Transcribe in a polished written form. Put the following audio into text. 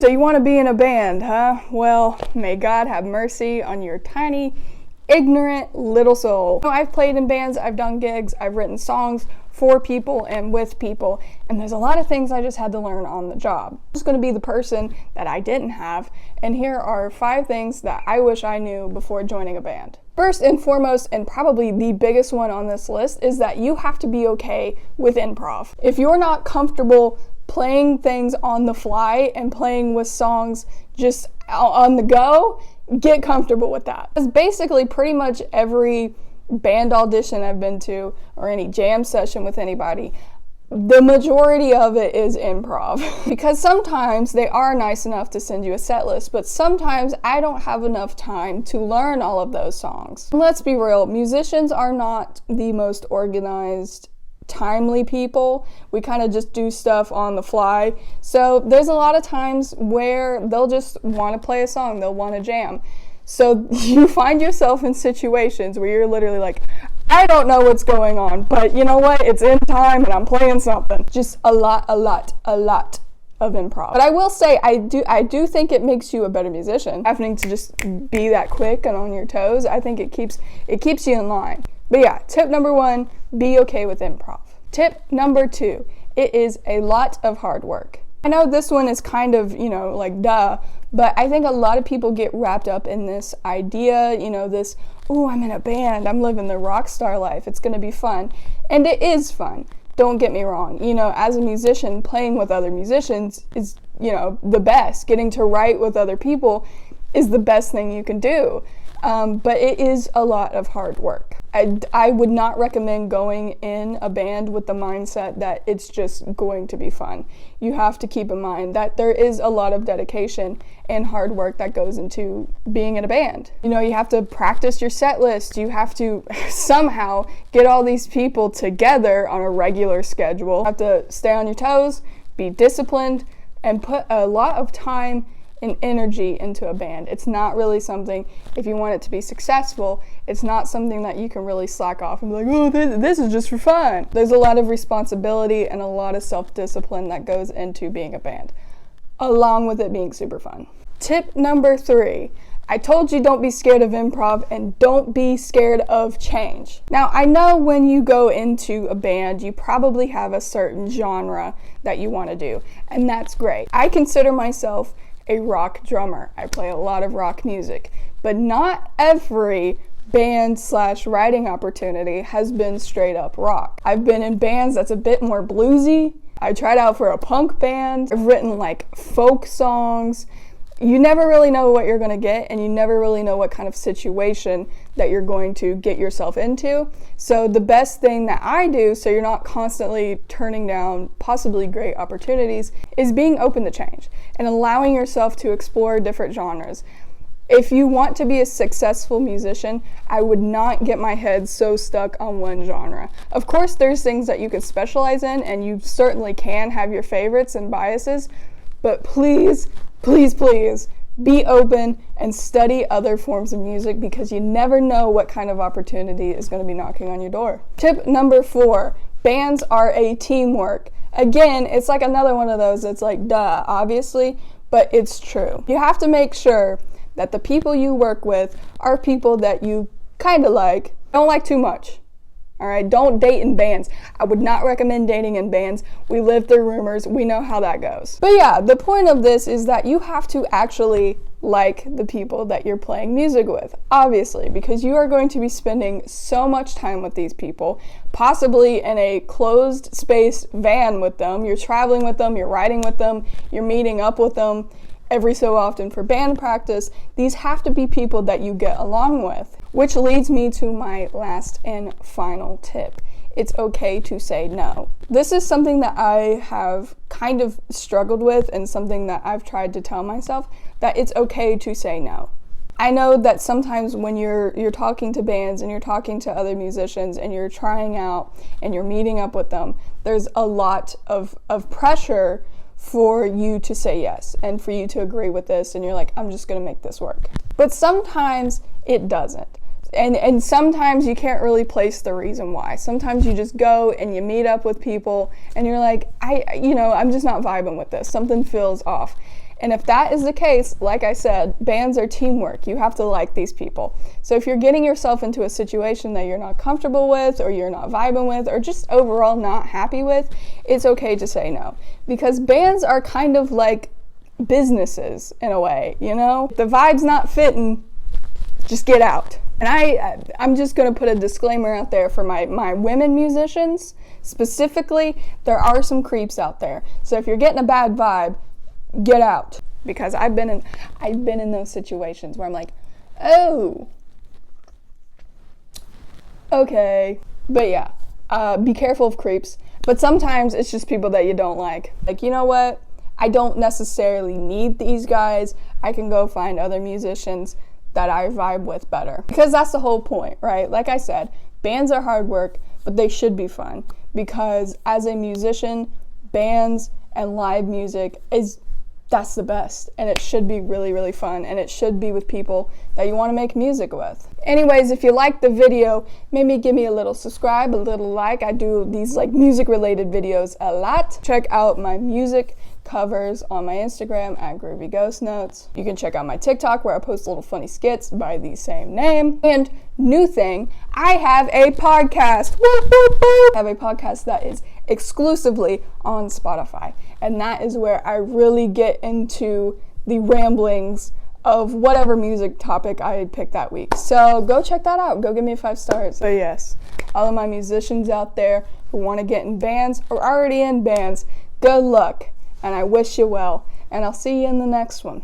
So you want to be in a band, huh? Well, may God have mercy on your tiny, ignorant little soul. I've played in bands, I've done gigs, I've written songs for people and with people, and there's a lot of things I just had to learn on the job. I'm just going to be the person that I didn't have, and here are 5 things that I wish I knew before joining a band. First and foremost, and probably the biggest one on this list, is that you have to be okay with improv. If you're not comfortable playing things on the fly and playing with songs just on the go, get comfortable with that. Because basically pretty much every band audition I've been to or any jam session with anybody, the majority of it is improv. Because sometimes they are nice enough to send you a set list, but sometimes I don't have enough time to learn all of those songs. And let's be real, musicians are not the most organized, timely people. We kind of just do stuff on the fly. So there's a lot of times where they'll just want to play a song, they'll want to jam. So you find yourself in situations where you're literally like, I don't know what's going on, but you know what? It's in time and I'm playing something. Just a lot of improv. But I will say, I do think it makes you a better musician. Having to just be that quick and on your toes, I think it keeps you in line. But yeah, tip number 1, be okay with improv. Tip number 2, it is a lot of hard work. I know this one is kind of, like duh, but I think a lot of people get wrapped up in this idea, this, oh, I'm in a band, I'm living the rock star life, it's gonna be fun. And it is fun, don't get me wrong. As a musician, playing with other musicians is, the best. Getting to write with other people is the best thing you can do. But it is a lot of hard work. I would not recommend going in a band with the mindset that it's just going to be fun. You have to keep in mind that there is a lot of dedication and hard work that goes into being in a band. You have to practice your set list. You have to somehow get all these people together on a regular schedule. You have to stay on your toes, be disciplined, and put a lot of time and energy into a band. It's not really something, if you want it to be successful, it's not something that you can really slack off and be like, oh, this is just for fun. There's a lot of responsibility and a lot of self-discipline that goes into being a band, along with it being super fun. Tip number 3, I told you don't be scared of improv and don't be scared of change. Now, I know when you go into a band, you probably have a certain genre that you want to do, and that's great. I consider myself a rock drummer. I play a lot of rock music, but not every band/writing opportunity has been straight up rock. I've been in bands that's a bit more bluesy. I tried out for a punk band. I've written like folk songs. You never really know what you're going to get, and you never really know what kind of situation that you're going to get yourself into. So the best thing that I do, so you're not constantly turning down possibly great opportunities, is being open to change and allowing yourself to explore different genres. If you want to be a successful musician, I would not get my head so stuck on one genre. Of course, there's things that you can specialize in, and you certainly can have your favorites and biases, but please be open and study other forms of music, because you never know what kind of opportunity is going to be knocking on your door. Tip number 4, bands are a teamwork. Again, it's like another one of those that's like, duh, obviously, but it's true. You have to make sure that the people you work with are people that you kind of like, don't like too much. All right, don't date in bands. I would not recommend dating in bands. We live through rumors. We know how that goes. But yeah, the point of this is that you have to actually like the people that you're playing music with, obviously, because you are going to be spending so much time with these people, possibly in a closed space van with them. You're traveling with them, you're riding with them, you're meeting up with them every so often for band practice. These have to be people that you get along with, which leads me to my last and final tip. It's okay to say no. This is something that I have kind of struggled with, and something that I've tried to tell myself, that it's okay to say no. I know that sometimes when you're talking to bands and you're talking to other musicians and you're trying out and you're meeting up with them, there's a lot of pressure for you to say yes and for you to agree with this, and you're like, I'm just gonna make this work. But sometimes it doesn't. And sometimes you can't really place the reason why. Sometimes you just go and you meet up with people and you're like, I'm just not vibing with this. Something feels off. And if that is the case, like I said, bands are teamwork. You have to like these people. So if you're getting yourself into a situation that you're not comfortable with, or you're not vibing with, or just overall not happy with, it's okay to say no. Because bands are kind of like businesses in a way, you know? If the vibe's not fitting, just get out. And I'm just gonna put a disclaimer out there for my women musicians. Specifically, there are some creeps out there. So if you're getting a bad vibe, get out. Because I've been in those situations where I'm like, oh, okay. But yeah, be careful of creeps. But sometimes it's just people that you don't like. Like, you know what? I don't necessarily need these guys. I can go find other musicians that I vibe with better. Because that's the whole point, right? Like I said, bands are hard work, but they should be fun. Because as a musician, bands and live music that's the best. And it should be really, really fun. And it should be with people that you want to make music with. Anyways, if you liked the video, maybe give me a little subscribe, a little like. I do these like music related videos a lot. Check out my music covers on my Instagram at Groovy Ghost Notes. You can check out my TikTok where I post little funny skits by the same name. And new thing, I have a podcast. I have a podcast that is exclusively on Spotify. And that is where I really get into the ramblings of whatever music topic I picked that week. So go check that out. Go give me 5 stars. But yes, all of my musicians out there who want to get in bands or already in bands, good luck. And I wish you well. And I'll see you in the next one.